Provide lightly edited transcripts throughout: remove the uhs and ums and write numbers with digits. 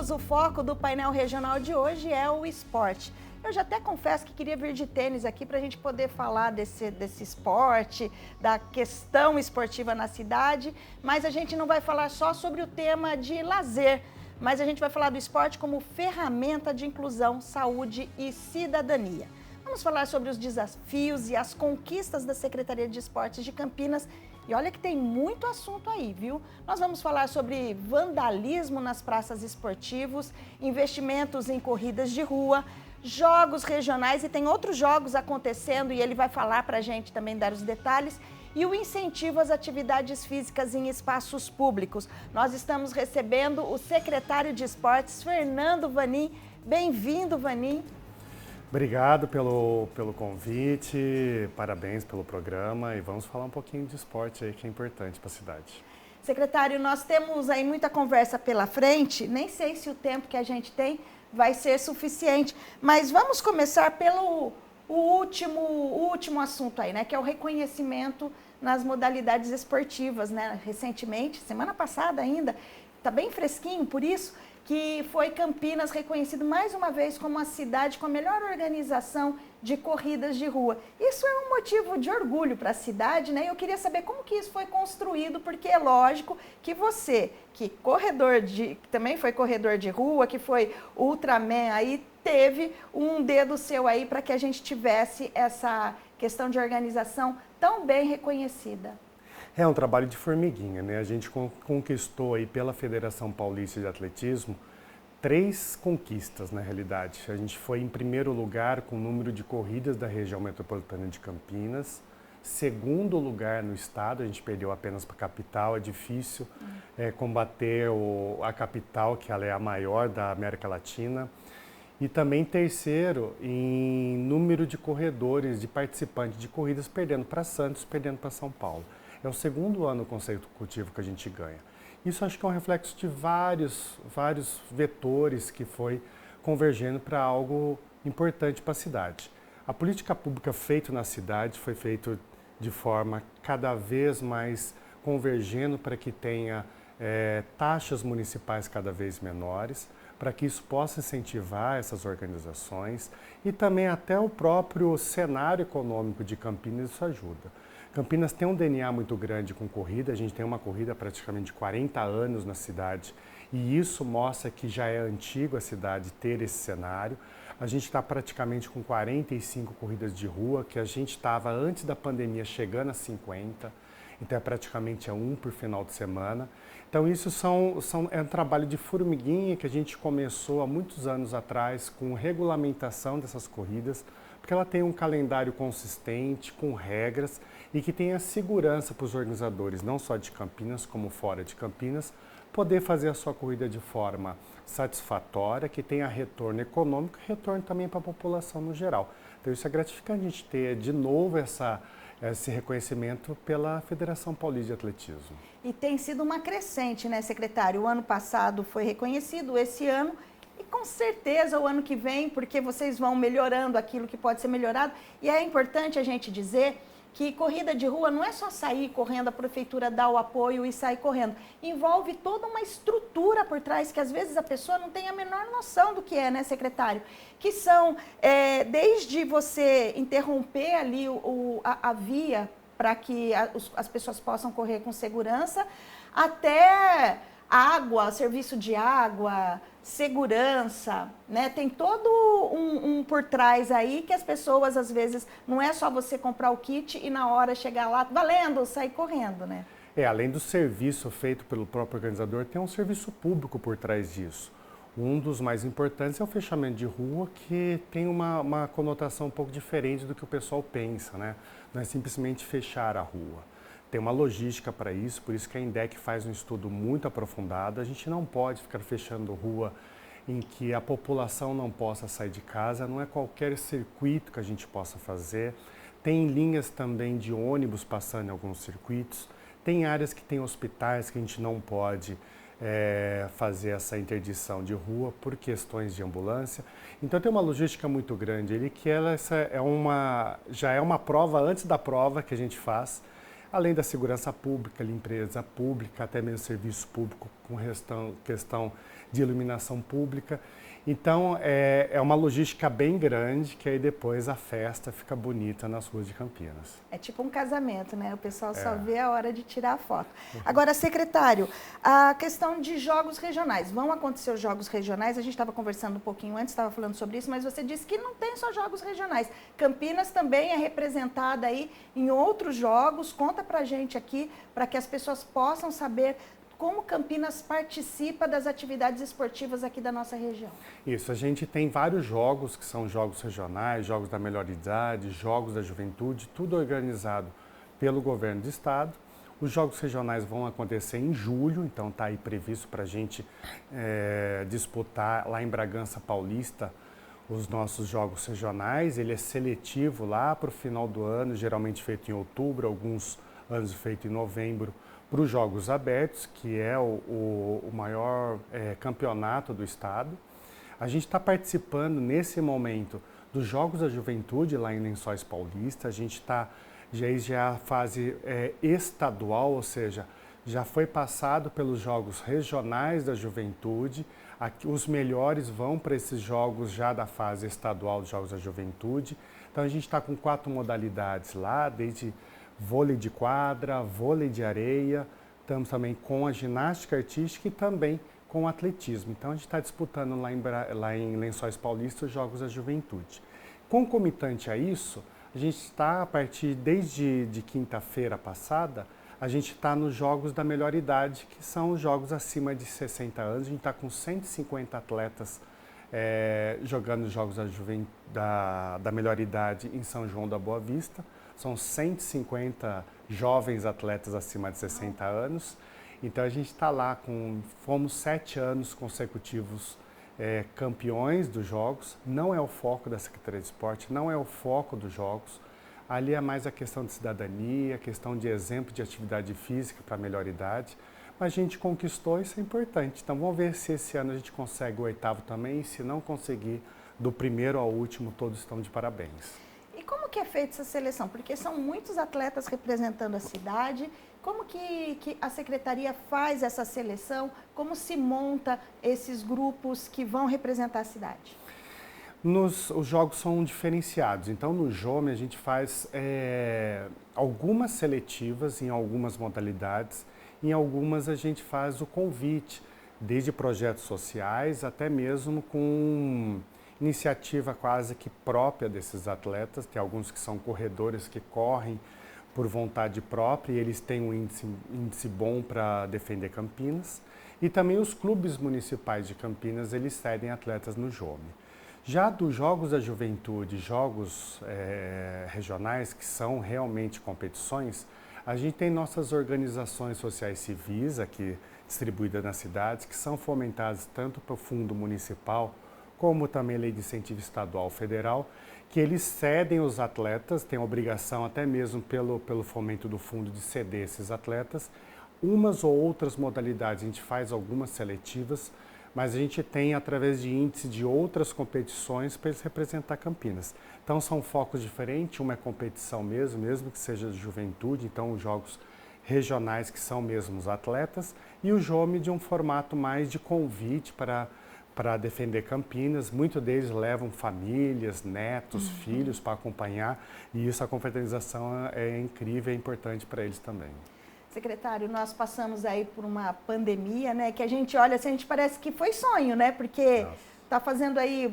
amigos, o foco do painel regional de hoje é o esporte. Eu já até confesso que queria vir de tênis aqui para a gente poder falar desse esporte, da questão esportiva na cidade, mas a gente não vai falar só sobre o tema de lazer, mas a gente vai falar do esporte como ferramenta de inclusão, saúde e cidadania. Vamos falar sobre os desafios e as conquistas da Secretaria de Esportes de Campinas. E olha que tem muito assunto aí, viu? Nós vamos falar sobre vandalismo nas praças esportivas, investimentos em corridas de rua, jogos regionais e tem outros jogos acontecendo e ele vai falar para a gente também, dar os detalhes, e o incentivo às atividades físicas em espaços públicos. Nós estamos recebendo o secretário de Esportes, Fernando Vanin. Bem-vindo, Vanin. Obrigado pelo convite, parabéns pelo programa e vamos falar um pouquinho de esporte aí que é importante para a cidade. Secretário, nós temos aí muita conversa pela frente, nem sei se o tempo que a gente tem vai ser suficiente, mas vamos começar pelo último assunto aí, né, que é o reconhecimento nas modalidades esportivas, né, recentemente, semana passada ainda, está bem fresquinho, por isso que foi Campinas reconhecido mais uma vez como a cidade com a melhor organização de corridas de rua. Isso é um motivo de orgulho para a cidade, né? Eu queria saber como que isso foi construído, porque é lógico que você, que também foi corredor de rua, que foi Ultraman aí, teve um dedo seu aí para que a gente tivesse essa questão de organização tão bem reconhecida. É um trabalho de formiguinha, né? A gente conquistou aí pela Federação Paulista de Atletismo 3 conquistas, na realidade. A gente foi em primeiro lugar com o número de corridas da região metropolitana de Campinas, segundo lugar no estado, a gente perdeu apenas para a capital, é difícil combater a capital, que ela é a maior da América Latina, e também terceiro em número de corredores, de participantes de corridas, perdendo para Santos, perdendo para São Paulo. É o segundo ano consecutivo que a gente ganha. Isso acho que é um reflexo de vários vetores que foi convergendo para algo importante para a cidade. A política pública feita na cidade foi feita de forma cada vez mais convergendo para que tenha taxas municipais cada vez menores, para que isso possa incentivar essas organizações e também até o próprio cenário econômico de Campinas isso ajuda. Campinas tem um DNA muito grande com corrida, a gente tem uma corrida praticamente de 40 anos na cidade e isso mostra que já é antigo a cidade ter esse cenário. A gente está praticamente com 45 corridas de rua, que a gente estava antes da pandemia chegando a 50, então é praticamente um por final de semana. Então isso é um trabalho de formiguinha que a gente começou há muitos anos atrás com regulamentação dessas corridas, porque ela tem um calendário consistente, com regras e que tenha segurança para os organizadores, não só de Campinas como fora de Campinas, poder fazer a sua corrida de forma satisfatória, que tenha retorno econômico e retorno também para a população no geral. Então isso é gratificante a gente ter de novo esse reconhecimento pela Federação Paulista de Atletismo. E tem sido uma crescente, né, secretário? O ano passado foi reconhecido, esse ano, e com certeza o ano que vem, porque vocês vão melhorando aquilo que pode ser melhorado. E é importante a gente dizer que corrida de rua não é só sair correndo, a prefeitura dá o apoio e sair correndo. Envolve toda uma estrutura por trás que às vezes a pessoa não tem a menor noção do que é, né, secretário? Que são, desde você interromper ali a via para que as pessoas possam correr com segurança, até água, serviço de água, segurança, né? Tem todo um por trás aí que as pessoas, às vezes, não é só você comprar o kit e na hora chegar lá, valendo, sair correndo, né? Além do serviço feito pelo próprio organizador, tem um serviço público por trás disso. Um dos mais importantes é o fechamento de rua, que tem uma conotação um pouco diferente do que o pessoal pensa, né? Não é simplesmente fechar a rua. Tem uma logística para isso, por isso que a INDEC faz um estudo muito aprofundado. A gente não pode ficar fechando rua em que a população não possa sair de casa, não é qualquer circuito que a gente possa fazer. Tem linhas também de ônibus passando em alguns circuitos. Tem áreas que tem hospitais que a gente não pode fazer essa interdição de rua por questões de ambulância. Então tem uma logística muito grande ali que já é uma prova antes da prova que a gente faz. além da segurança pública, limpeza pública, até mesmo serviço público com questão de iluminação pública. Então, é uma logística bem grande, que aí depois a festa fica bonita nas ruas de Campinas. É tipo um casamento, né? O pessoal só vê a hora de tirar a foto. Agora, secretário, a questão de jogos regionais. Vão acontecer os jogos regionais, a gente estava conversando um pouquinho antes, estava falando sobre isso, mas você disse que não tem só jogos regionais. Campinas também é representada aí em outros jogos. Conta pra gente aqui, para que as pessoas possam saber como Campinas participa das atividades esportivas aqui da nossa região. Isso, a gente tem vários jogos que são jogos regionais, jogos da melhor idade, jogos da juventude, tudo organizado pelo governo do estado. Os jogos regionais vão acontecer em julho, então está aí previsto para a gente disputar lá em Bragança Paulista os nossos jogos regionais. Ele é seletivo lá para o final do ano, geralmente feito em outubro, alguns anos feito em novembro, para os Jogos Abertos, que é o maior campeonato do estado. A gente está participando nesse momento dos Jogos da Juventude lá em Lençóis Paulista. A gente está já a fase estadual, ou seja, já foi passado pelos Jogos Regionais da Juventude. Aqui, os melhores vão para esses jogos já da fase estadual dos Jogos da Juventude. Então a gente está com 4 modalidades lá, desde vôlei de quadra, vôlei de areia, estamos também com a ginástica artística e também com o atletismo. Então a gente está disputando lá em Lençóis Paulista os Jogos da Juventude. Concomitante a isso, a gente está, a partir desde quinta-feira passada, a gente está nos Jogos da Melhor Idade, que são os jogos acima de 60 anos. A gente está com 150 atletas jogando os Jogos da Melhor Idade em São João da Boa Vista. São 150 jovens atletas acima de 60 anos. Então a gente está lá, fomos 7 anos consecutivos campeões dos Jogos. Não é o foco da Secretaria de Esporte, não é o foco dos Jogos. Ali é mais a questão de cidadania, a questão de exemplo de atividade física para a melhor idade. Mas a gente conquistou, isso é importante. Então vamos ver se esse ano a gente consegue o 8º também. E se não conseguir, do primeiro ao último, todos estão de parabéns. E como que é feita essa seleção? Porque são muitos atletas representando a cidade. Como que a Secretaria faz essa seleção? Como se monta esses grupos que vão representar a cidade? Os jogos são diferenciados. Então, no JOME, a gente faz algumas seletivas em algumas modalidades. Em algumas, a gente faz o convite, desde projetos sociais até mesmo com iniciativa quase que própria desses atletas. Tem alguns que são corredores que correm por vontade própria e eles têm um índice bom para defender Campinas. E também os clubes municipais de Campinas, eles cedem atletas no JOME. Já dos Jogos da Juventude, jogos regionais, que são realmente competições, a gente tem nossas organizações sociais civis aqui distribuídas nas cidades, que são fomentadas tanto pelo Fundo Municipal, como também a Lei de Incentivo Estadual Federal, que eles cedem os atletas, têm a obrigação até mesmo pelo fomento do fundo de ceder esses atletas. Umas ou outras modalidades, a gente faz algumas seletivas, mas a gente tem através de índice de outras competições para eles representar Campinas. Então são focos diferentes, uma é competição mesmo que seja de juventude, então os jogos regionais que são mesmo os atletas, e o JOME de um formato mais de convite para defender Campinas. Muitos deles levam famílias, netos, filhos para acompanhar, e isso, a confraternização é incrível, é importante para eles também. Secretário, nós passamos aí por uma pandemia, né, que a gente olha assim, a gente parece que foi sonho, né, porque está fazendo aí,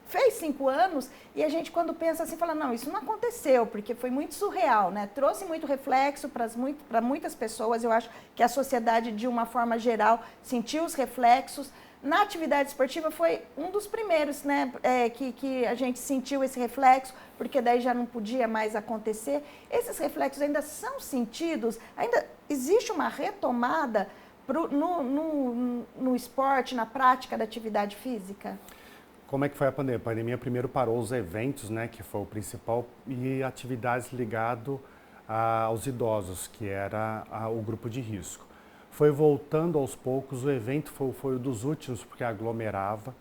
fez 5 anos, e a gente quando pensa assim, fala, não, isso não aconteceu, porque foi muito surreal, né, trouxe muito reflexo para muitas pessoas. Eu acho que a sociedade, de uma forma geral, sentiu os reflexos. Na atividade esportiva foi um dos primeiros, né, que a gente sentiu esse reflexo, porque daí já não podia mais acontecer. Esses reflexos ainda são sentidos? Ainda existe uma retomada no esporte, na prática da atividade física? Como é que foi a pandemia? A pandemia primeiro parou os eventos, né, que foi o principal, e atividades ligadas aos idosos, que era o grupo de risco. Foi voltando aos poucos, o evento foi um dos últimos, porque aglomerava.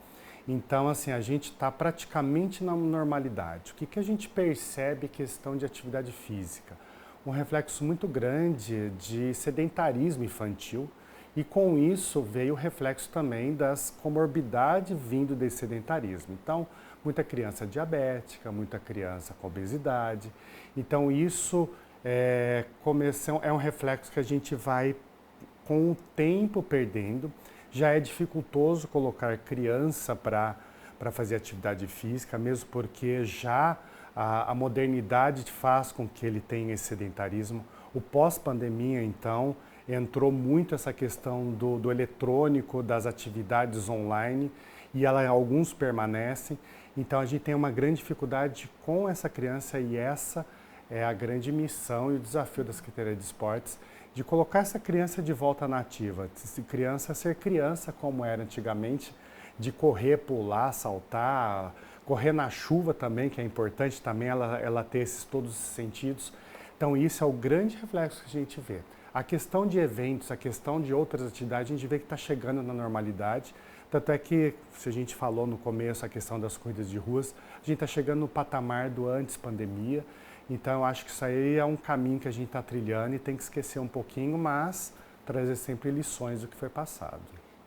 Então, assim, a gente está praticamente na normalidade. O que a gente percebe em questão de atividade física? um reflexo muito grande de sedentarismo infantil e com isso veio o reflexo também das comorbidades vindo desse sedentarismo. Então, muita criança diabética, muita criança com obesidade. Então, isso é um reflexo que a gente vai com o tempo perdendo. Já é dificultoso colocar criança para fazer atividade física, mesmo porque já a modernidade faz com que ele tenha esse sedentarismo. O pós-pandemia, então, entrou muito essa questão do eletrônico, das atividades online, e alguns permanecem. Então, a gente tem uma grande dificuldade com essa criança, e essa é a grande missão e o desafio da Secretaria de Esportes, de colocar essa criança de volta na ativa. Ser criança como era antigamente, de correr, pular, saltar, correr na chuva também, que é importante também ela ter todos esses sentidos. Então, isso é o grande reflexo que a gente vê. A questão de eventos, a questão de outras atividades, a gente vê que está chegando na normalidade. Tanto é que, se a gente falou no começo, a questão das corridas de ruas, a gente está chegando no patamar do antes pandemia. Então, eu acho que isso aí é um caminho que a gente está trilhando e tem que esquecer um pouquinho, mas trazer sempre lições do que foi passado.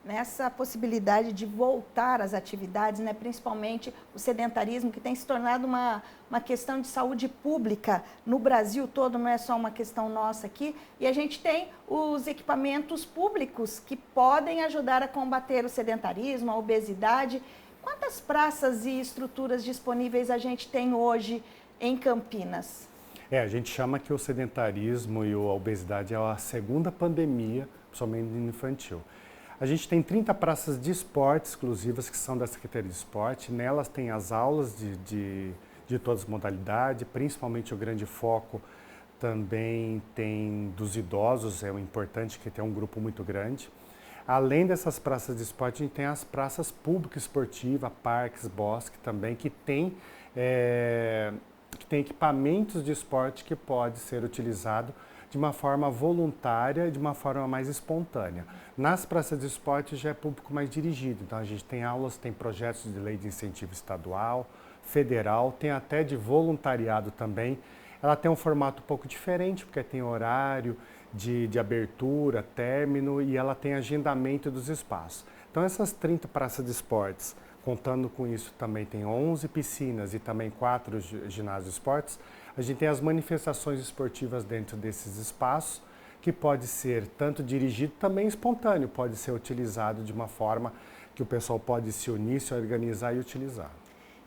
Nessa possibilidade de voltar às atividades, né, principalmente o sedentarismo, que tem se tornado uma questão de saúde pública no Brasil todo, não é só uma questão nossa aqui, e a gente tem os equipamentos públicos que podem ajudar a combater o sedentarismo, a obesidade. Quantas praças e estruturas disponíveis a gente tem hoje em Campinas? A gente chama que o sedentarismo e a obesidade é a segunda pandemia, principalmente no infantil. A gente tem 30 praças de esporte exclusivas que são da Secretaria de Esporte. Nelas tem as aulas de todas as modalidades, principalmente o grande foco também tem dos idosos, é o importante que tem um grupo muito grande. Além dessas praças de esporte, a gente tem as praças públicas esportivas, parques, bosques também, que tem equipamentos de esporte que pode ser utilizado de uma forma voluntária e de uma forma mais espontânea. Nas praças de esporte já é público mais dirigido, então a gente tem aulas, tem projetos de lei de incentivo estadual, federal, tem até de voluntariado também. Ela tem um formato um pouco diferente, porque tem horário de abertura, término, e ela tem agendamento dos espaços. Então essas 30 praças de esportes, contando com isso também tem 11 piscinas e também 4 ginásios de esportes, a gente tem as manifestações esportivas dentro desses espaços, que pode ser tanto dirigido, também espontâneo, pode ser utilizado de uma forma que o pessoal pode se unir, se organizar e utilizar.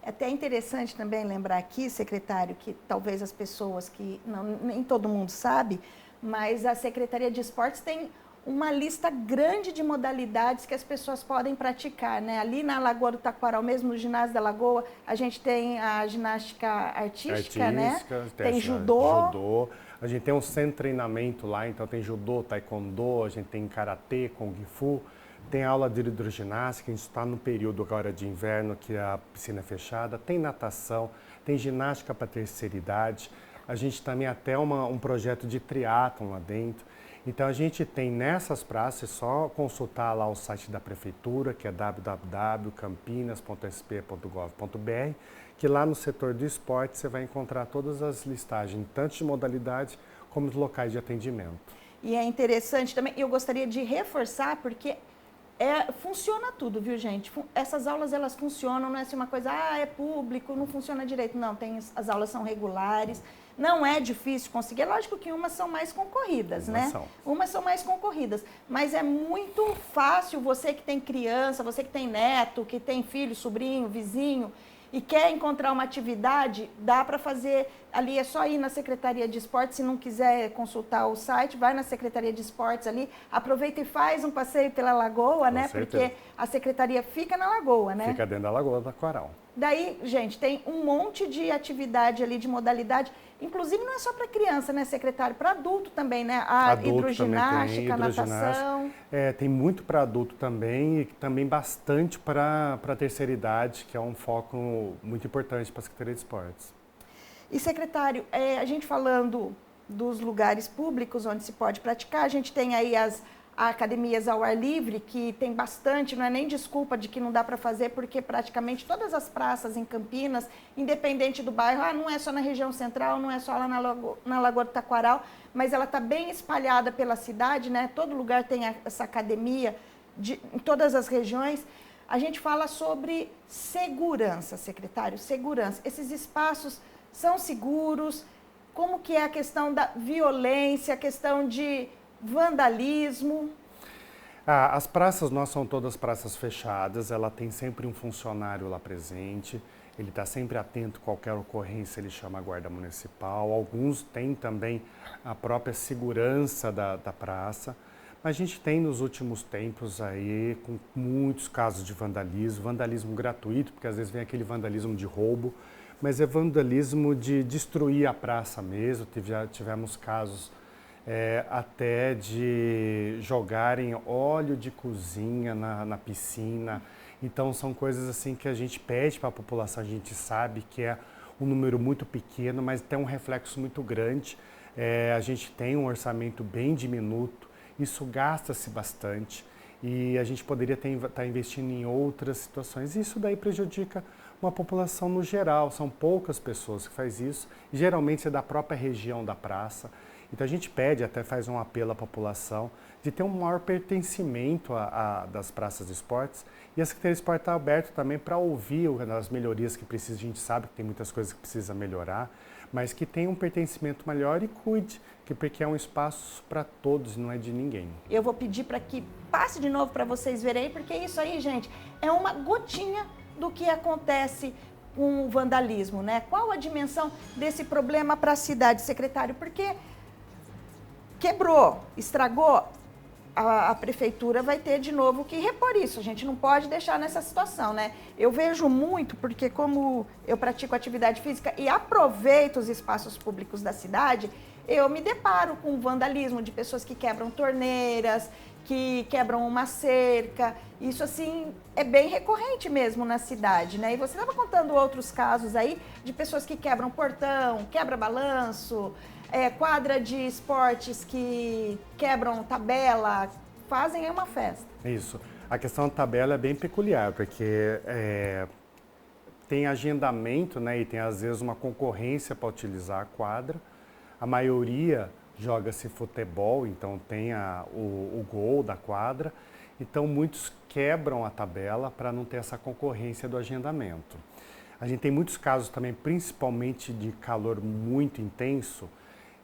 É até interessante também lembrar aqui, secretário, que talvez as pessoas que nem todo mundo sabe, mas a Secretaria de Esportes tem uma lista grande de modalidades que as pessoas podem praticar, né? Ali na Lagoa do Taquaral, mesmo no ginásio da Lagoa, a gente tem a ginástica artística, né? Tem judô. A gente tem um centro de treinamento lá, então tem judô, taekwondo, a gente tem karatê, kung fu, tem aula de hidroginástica, a gente está no período agora de inverno que a piscina é fechada, tem natação, tem ginástica para terceira idade, a gente também até um projeto de triatlon lá dentro. Então a gente tem nessas praças, é só consultar lá o site da prefeitura, que é www.campinas.sp.gov.br, que lá no setor do esporte você vai encontrar todas as listagens, tanto de modalidades como de locais de atendimento. E é interessante também, eu gostaria de reforçar, porque funciona tudo, viu, gente? Essas aulas, elas funcionam, não é assim uma coisa, é público, não funciona direito. Não, as aulas são regulares, não é difícil conseguir. É lógico que umas são mais concorridas, né? Umas são mais concorridas, mas é muito fácil, você que tem criança, você que tem neto, que tem filho, sobrinho, vizinho, e quer encontrar uma atividade, dá para fazer ali, é só ir na Secretaria de Esportes, se não quiser consultar o site, vai na Secretaria de Esportes ali, aproveita e faz um passeio pela Lagoa, né? Porque a Secretaria fica na Lagoa, né? Fica dentro da Lagoa do Taquaral. Daí, gente, tem um monte de atividade ali, de modalidade, inclusive não é só para criança, né, secretário? Para adulto também, né? A hidroginástica, natação. Tem muito para adulto também e também bastante para a terceira idade, que é um foco muito importante para a Secretaria de Esportes. E, secretário, a gente falando dos lugares públicos onde se pode praticar, a gente tem aí academias ao ar livre, que tem bastante, não é nem desculpa de que não dá para fazer, porque praticamente todas as praças em Campinas, independente do bairro, não é só na região central, não é só lá na Lagoa do Taquaral, mas ela está bem espalhada pela cidade, né? Todo lugar tem essa academia, em todas as regiões. A gente fala sobre segurança, secretário, segurança. Esses espaços são seguros? Como que é a questão da violência, a questão de vandalismo? As praças nós são todas praças fechadas, ela tem sempre um funcionário lá presente, ele está sempre atento a qualquer ocorrência, ele chama a guarda municipal. Alguns têm também a própria segurança da praça. A gente tem nos últimos tempos aí com muitos casos de vandalismo gratuito, porque às vezes vem aquele vandalismo de roubo, mas é vandalismo de destruir a praça mesmo. Tivemos casos até de jogarem óleo de cozinha na piscina. Então são coisas assim que a gente pede para a população, a gente sabe que é um número muito pequeno, mas tem um reflexo muito grande. A gente tem um orçamento bem diminuto, isso gasta-se bastante e a gente poderia estar investindo em outras situações. Isso daí prejudica uma população no geral, são poucas pessoas que fazem isso, e geralmente é da própria região da praça. Então a gente pede, até faz um apelo à população, de ter um maior pertencimento das praças de esportes, e a Secretaria de Esporte está aberta também para ouvir as melhorias que precisa. A gente sabe que tem muitas coisas que precisa melhorar, mas que tenha um pertencimento maior e cuide, porque é um espaço para todos, não é de ninguém. Eu vou pedir para que passe de novo para vocês verem, porque isso aí, gente, é uma gotinha do que acontece com o vandalismo, né? Qual a dimensão desse problema para a cidade, secretário? Porque quebrou, estragou, a prefeitura vai ter de novo que repor isso. A gente não pode deixar nessa situação, né? Eu vejo muito, porque como eu pratico atividade física e aproveito os espaços públicos da cidade, eu me deparo com vandalismo de pessoas que quebram torneiras, que quebram uma cerca. Isso, assim, é bem recorrente mesmo na cidade, né? E você estava contando outros casos aí de pessoas que quebram portão, quebra-balanço, quadra de esportes que quebram tabela, fazem uma festa. Isso. A questão da tabela é bem peculiar, porque tem agendamento, né, e tem às vezes uma concorrência para utilizar a quadra. A maioria joga-se futebol, então tem o gol da quadra. Então muitos quebram a tabela para não ter essa concorrência do agendamento. A gente tem muitos casos também, principalmente de calor muito intenso,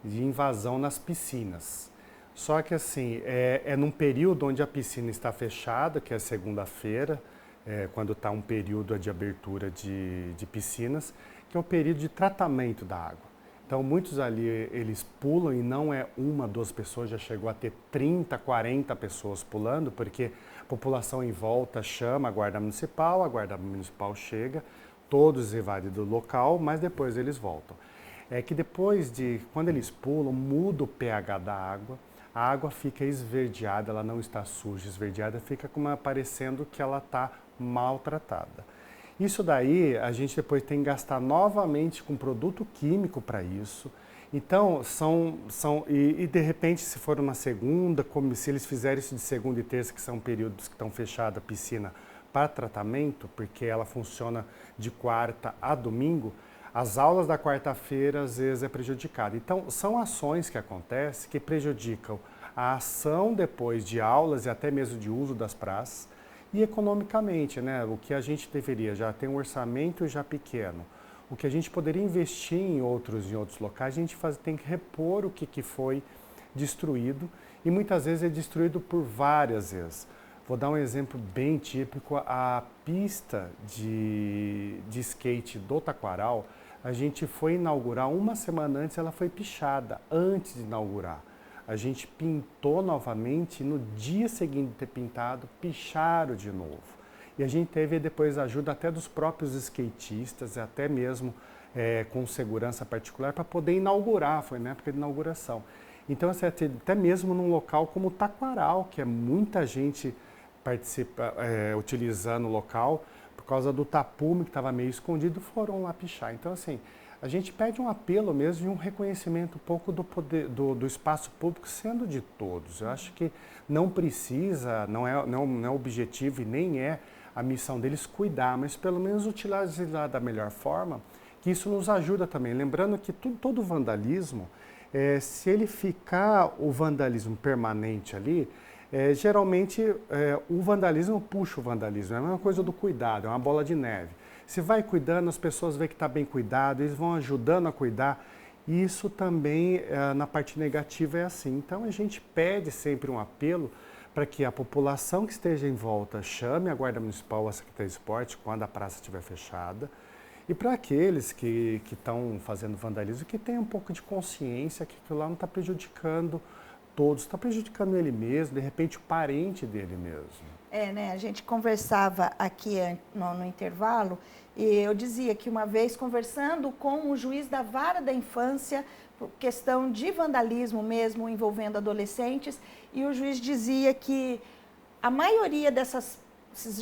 de invasão nas piscinas. Só que assim, é num período onde a piscina está fechada, que é segunda-feira, quando está um período de abertura de piscinas, que é o período de tratamento da água. Então muitos ali, eles pulam e não é uma, duas pessoas, já chegou a ter 30, 40 pessoas pulando, porque a população em volta chama a guarda municipal chega, todos evadem do local, mas depois eles voltam. É que depois quando eles pulam, muda o pH da água, a água fica esverdeada, ela não está suja, esverdeada, fica parecendo que ela está maltratada. Isso daí, a gente depois tem que gastar novamente com produto químico para isso. Então, e de repente, se for uma segunda, como se eles fizerem isso de segunda e terça, que são períodos que estão fechados a piscina para tratamento, porque ela funciona de quarta a domingo, as aulas da quarta-feira, às vezes, é prejudicada. Então, são ações que acontecem que prejudicam a ação depois de aulas e até mesmo de uso das praças. E economicamente, né? O que a gente deveria já ter um orçamento já pequeno, o que a gente poderia investir em outros locais, a gente tem que repor o que foi destruído. E muitas vezes é destruído por várias vezes. Vou dar um exemplo bem típico, a pista de skate do Taquaral, a gente foi inaugurar uma semana antes, ela foi pichada, antes de inaugurar. A gente pintou novamente, no dia seguinte de ter pintado, picharam de novo. E a gente teve depois ajuda até dos próprios skatistas, até mesmo com segurança particular, para poder inaugurar, foi na época de inauguração. Então, assim, até mesmo num local como o Taquaral, que é muita gente utilizando o local, por causa do tapume que estava meio escondido, foram lá pichar. Então, assim, a gente pede um apelo mesmo e um reconhecimento um pouco do poder, do espaço público sendo de todos. Eu acho que não precisa, não é objetivo e nem é a missão deles cuidar, mas pelo menos utilizar da melhor forma, que isso nos ajuda também. Lembrando que todo vandalismo, se ele ficar o vandalismo permanente ali, geralmente o vandalismo puxa o vandalismo. É a mesma coisa do cuidado, é uma bola de neve. Se vai cuidando, as pessoas veem que está bem cuidado, eles vão ajudando a cuidar. E isso também, na parte negativa, é assim. Então, a gente pede sempre um apelo para que a população que esteja em volta chame a Guarda Municipal, a Secretaria de Esporte, quando a praça estiver fechada. E para aqueles que estão fazendo vandalismo, que tenham um pouco de consciência que aquilo lá não está prejudicando todos, está prejudicando ele mesmo, de repente o parente dele mesmo. Né? A gente conversava aqui no intervalo e eu dizia que uma vez conversando com o juiz da Vara da Infância, por questão de vandalismo mesmo envolvendo adolescentes, e o juiz dizia que a maioria desses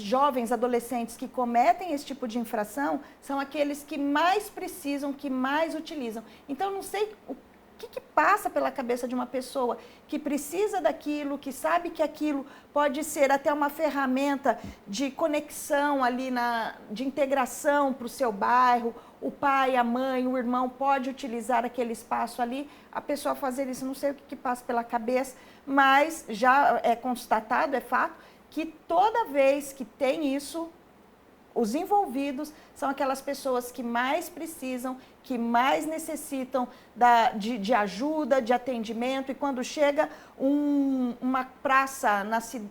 jovens adolescentes que cometem esse tipo de infração são aqueles que mais precisam, que mais utilizam. Então, não sei o que passa pela cabeça de uma pessoa que precisa daquilo, que sabe que aquilo pode ser até uma ferramenta de conexão ali, de integração para o seu bairro, o pai, a mãe, o irmão pode utilizar aquele espaço ali, a pessoa fazer isso, não sei o que passa pela cabeça, mas já é constatado, é fato, que toda vez que tem isso, os envolvidos são aquelas pessoas que mais precisam, que mais necessitam de ajuda, de atendimento. E quando chega uma praça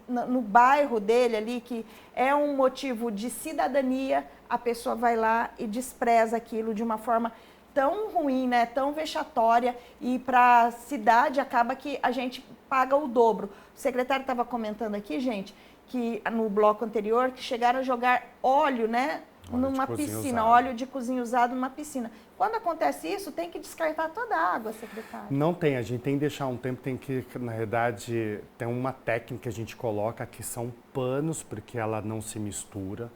no bairro dele ali, que é um motivo de cidadania, a pessoa vai lá e despreza aquilo de uma forma tão ruim, né, tão vexatória, e para a cidade acaba que a gente paga o dobro. O secretário estava comentando aqui, gente, que no bloco anterior, que chegaram a jogar óleo, né, numa piscina, óleo de cozinha usado numa piscina. Quando acontece isso, tem que descartar toda a água, secretário? Não tem, a gente tem que deixar um tempo, tem que, na verdade, tem uma técnica que a gente coloca, que são panos, porque ela não se mistura,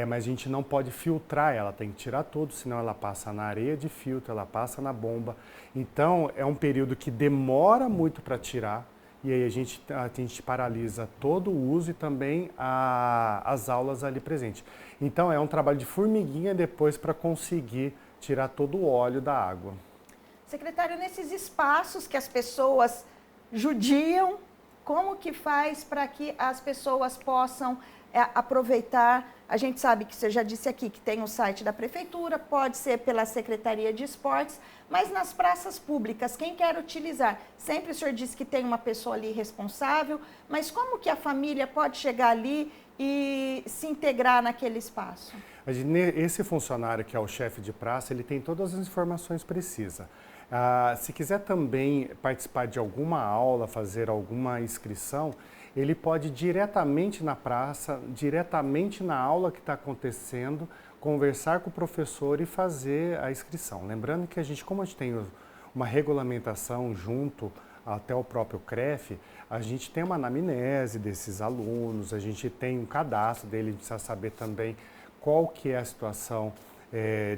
mas a gente não pode filtrar ela, tem que tirar tudo, senão ela passa na areia de filtro, ela passa na bomba. Então, é um período que demora muito para tirar, e aí a gente paralisa todo o uso e também as aulas ali presentes. Então, é um trabalho de formiguinha depois para conseguir tirar todo o óleo da água. Secretário, nesses espaços que as pessoas judiam, como que faz para que as pessoas possam aproveitar? A gente sabe que você já disse aqui que tem o site da Prefeitura, pode ser pela Secretaria de Esportes, mas nas praças públicas, quem quer utilizar? Sempre o senhor disse que tem uma pessoa ali responsável, mas como que a família pode chegar ali e se integrar naquele espaço? Esse funcionário que é o chefe de praça, ele tem todas as informações precisas. Se quiser também participar de alguma aula, fazer alguma inscrição, ele pode ir diretamente na praça, diretamente na aula que está acontecendo, conversar com o professor e fazer a inscrição. Lembrando que como a gente tem uma regulamentação junto até o próprio CREF, a gente tem uma anamnese desses alunos, a gente tem um cadastro dele, precisa saber também qual que é a situação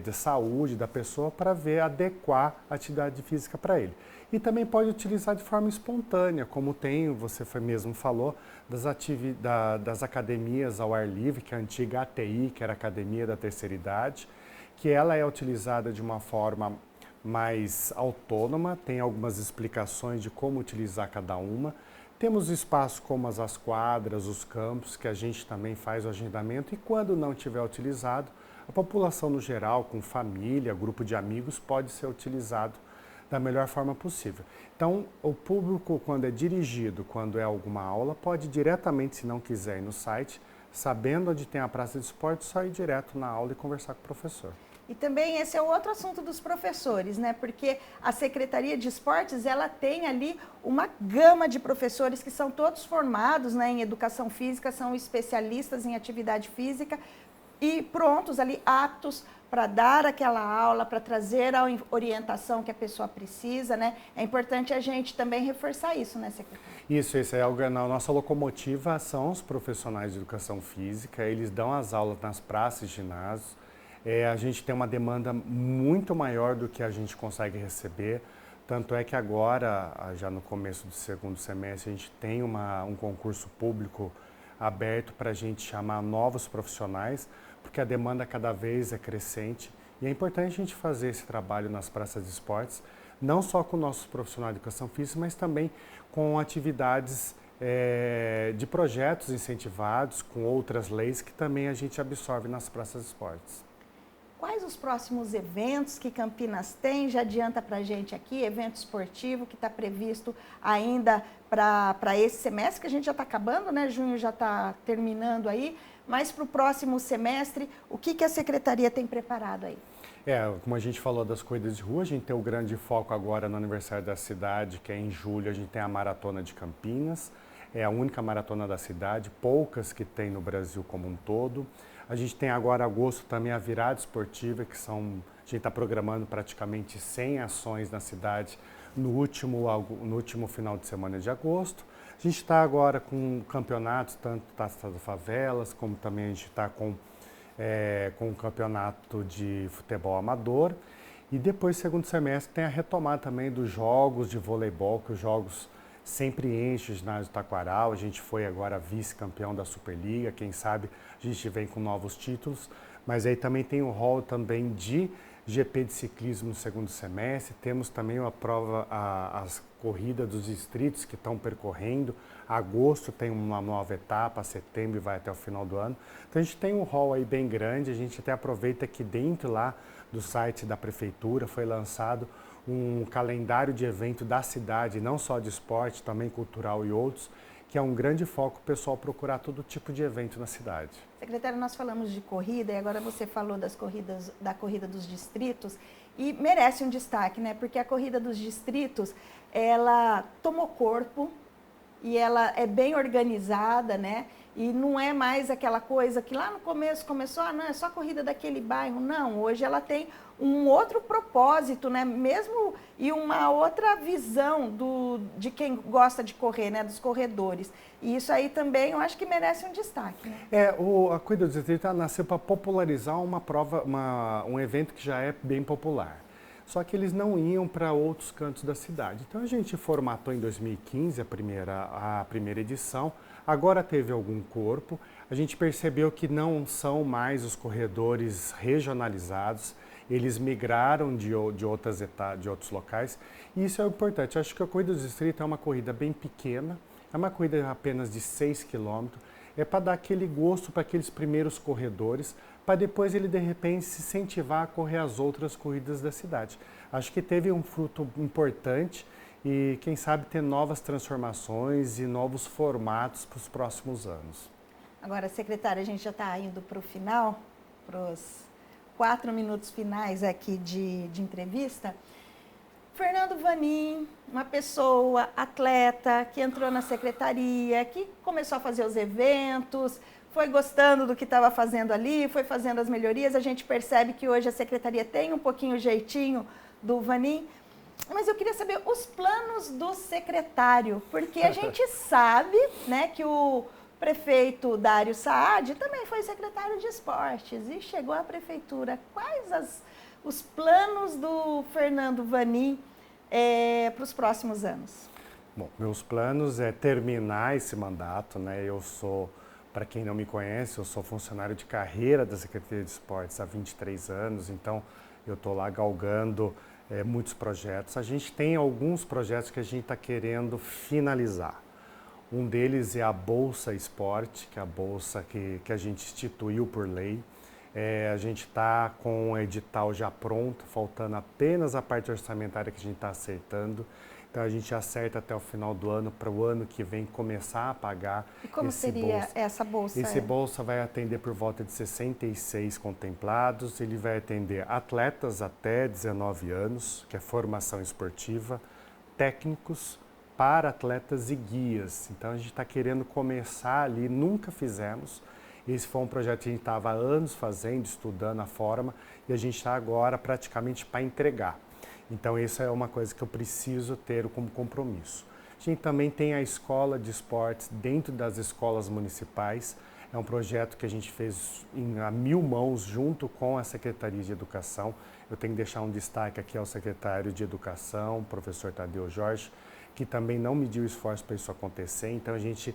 de saúde da pessoa para adequar a atividade física para ele. E também pode utilizar de forma espontânea, como você mesmo falou, das academias ao ar livre, que é a antiga ATI, que era a Academia da Terceira Idade, que ela é utilizada de uma forma mais autônoma, tem algumas explicações de como utilizar cada uma. Temos espaços como as quadras, os campos, que a gente também faz o agendamento, e quando não tiver utilizado, a população no geral, com família, grupo de amigos, pode ser utilizado da melhor forma possível. Então, o público, quando é dirigido, quando é alguma aula, pode diretamente, se não quiser, ir no site, sabendo onde tem a praça de esporte, só ir direto na aula e conversar com o professor. E também esse é outro assunto dos professores, né? Porque a Secretaria de Esportes, ela tem ali uma gama de professores que são todos formados, né, em educação física, são especialistas em atividade física e prontos ali, aptos para dar aquela aula, para trazer a orientação que a pessoa precisa, né? É importante a gente também reforçar isso, né, secretário? Isso é algo, na nossa locomotiva são os profissionais de educação física, eles dão as aulas nas praças e ginásios. A gente tem uma demanda muito maior do que a gente consegue receber. Tanto é que agora, já no começo do segundo semestre, a gente tem um concurso público aberto para a gente chamar novos profissionais, porque a demanda cada vez é crescente. E é importante a gente fazer esse trabalho nas praças de esportes, não só com nossos profissionais de educação física, mas também com atividades de projetos incentivados, com outras leis que também a gente absorve nas praças de esportes. Quais os próximos eventos que Campinas tem? Já adianta para a gente aqui, evento esportivo que está previsto ainda para esse semestre, que a gente já está acabando, né? Junho já está terminando aí, mas para o próximo semestre, o que a Secretaria tem preparado aí? Como a gente falou das corridas de rua, a gente tem o grande foco agora no aniversário da cidade, que é em julho, a gente tem a Maratona de Campinas, é a única maratona da cidade, poucas que tem no Brasil como um todo. A gente tem agora agosto também a virada esportiva, a gente está programando praticamente 100 ações na cidade no último final de semana de agosto. A gente está agora com campeonatos, tanto Taça das Favelas, como também a gente está com o campeonato de futebol amador. E depois, segundo semestre, tem a retomada também dos jogos de voleibol, que os jogos sempre enchem o ginásio Taquaral. A gente foi agora vice-campeão da Superliga, quem sabe a gente vem com novos títulos. Mas aí também tem o rol também de GP de ciclismo no segundo semestre. Temos também a prova, as corridas dos distritos que estão percorrendo. Agosto tem uma nova etapa, setembro e vai até o final do ano. Então a gente tem um rol aí bem grande. A gente até aproveita que dentro lá do site da prefeitura foi lançado um calendário de evento da cidade, não só de esporte, também cultural e outros, que é um grande foco o pessoal procurar todo tipo de evento na cidade. Secretário, nós falamos de corrida e agora você falou da corrida dos distritos e merece um destaque, né? Porque a corrida dos distritos, ela tomou corpo e ela é bem organizada, né? E não é mais aquela coisa que lá no começo começou, não, é só corrida daquele bairro. Não, hoje ela tem um outro propósito, né? Mesmo e uma outra visão de quem gosta de correr, né? Dos corredores. E isso aí também eu acho que merece um destaque, né? A corrida dos distritos nasceu para popularizar uma prova, um evento que já é bem popular. Só que eles não iam para outros cantos da cidade. Então a gente formatou em 2015 a primeira edição, agora teve algum corpo, a gente percebeu que não são mais os corredores regionalizados, eles migraram de outros locais e isso é importante. Eu acho que a corrida do distrito é uma corrida bem pequena, é uma corrida apenas de 6 quilômetros, é para dar aquele gosto para aqueles primeiros corredores, para depois ele de repente se incentivar a correr as outras corridas da cidade. Acho que teve um fruto importante e quem sabe ter novas transformações e novos formatos para os próximos anos. Agora, secretária, a gente já está indo para o final, para os 4 minutos finais aqui de entrevista. Fernando Vanin, uma pessoa, atleta, que entrou na secretaria, que começou a fazer os eventos, foi gostando do que estava fazendo ali, foi fazendo as melhorias. A gente percebe que hoje a secretaria tem um pouquinho o jeitinho do Vanin. Mas eu queria saber os planos do secretário, porque a gente sabe, né, que o prefeito Dário Saad também foi secretário de esportes e chegou à prefeitura. Quais os planos do Fernando Vanin para os próximos anos? Bom, meus planos é terminar esse mandato, né? Para quem não me conhece, eu sou funcionário de carreira da Secretaria de Esportes há 23 anos, então eu estou lá galgando muitos projetos. A gente tem alguns projetos que a gente está querendo finalizar. Um deles é a Bolsa Esporte, que é a bolsa que a gente instituiu por lei. A gente está com o edital já pronto, faltando apenas a parte orçamentária que a gente está acertando. Então a gente acerta até o final do ano para o ano que vem começar a pagar. E como seria essa bolsa? Esse bolsa vai atender por volta de 66 contemplados. Ele vai atender atletas até 19 anos, que é formação esportiva, técnicos, para atletas e guias. Então a gente está querendo começar ali, nunca fizemos. Esse foi um projeto que a gente estava há anos fazendo, estudando a forma, e a gente está agora praticamente para entregar. Então isso é uma coisa que eu preciso ter como compromisso. A gente também tem a escola de esportes dentro das escolas municipais. É um projeto que a gente fez a 1000 mãos junto com a Secretaria de Educação. Eu tenho que deixar um destaque aqui ao secretário de Educação, professor Tadeu Jorge, que também não mediu esforço para isso acontecer. Então a gente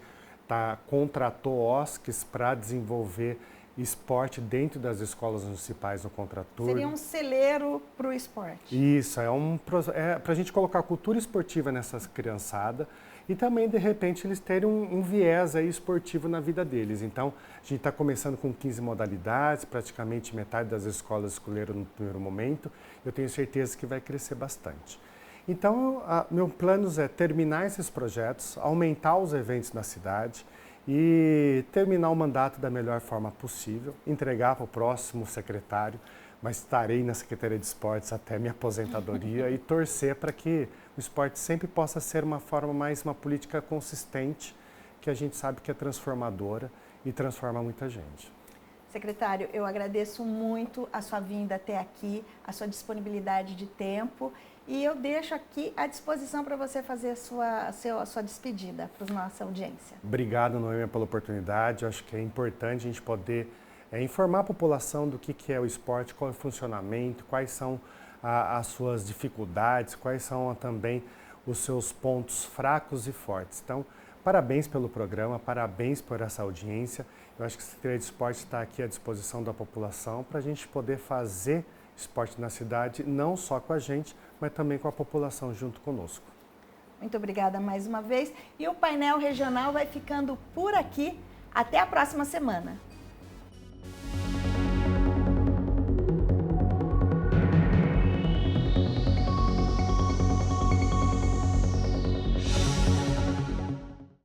contratou OSCs para desenvolver esporte dentro das escolas municipais no contraturno. Seria um celeiro para o esporte. Isso, para a gente colocar cultura esportiva nessas criançadas e também, de repente, eles terem um viés aí esportivo na vida deles. Então, a gente está começando com 15 modalidades, praticamente metade das escolas escolheram no primeiro momento. Eu tenho certeza que vai crescer bastante. Então, meu plano é terminar esses projetos, aumentar os eventos na cidade e terminar o mandato da melhor forma possível, entregar para o próximo secretário, mas estarei na Secretaria de Esportes até minha aposentadoria e torcer para que o esporte sempre possa ser uma política consistente, que a gente sabe que é transformadora e transforma muita gente. Secretário, eu agradeço muito a sua vinda até aqui, a sua disponibilidade de tempo e eu deixo aqui à disposição para você fazer a sua despedida para a nossa audiência. Obrigado, Noêmia, pela oportunidade. Eu acho que é importante a gente poder informar a população do que é o esporte, qual é o funcionamento, quais são as suas dificuldades, quais são também os seus pontos fracos e fortes. Então, parabéns pelo programa, parabéns por essa audiência. Eu acho que a Secretaria de Esporte está aqui à disposição da população para a gente poder fazer esporte na cidade, não só com a gente, mas também com a população junto conosco. Muito obrigada mais uma vez. E o painel regional vai ficando por aqui. Até a próxima semana.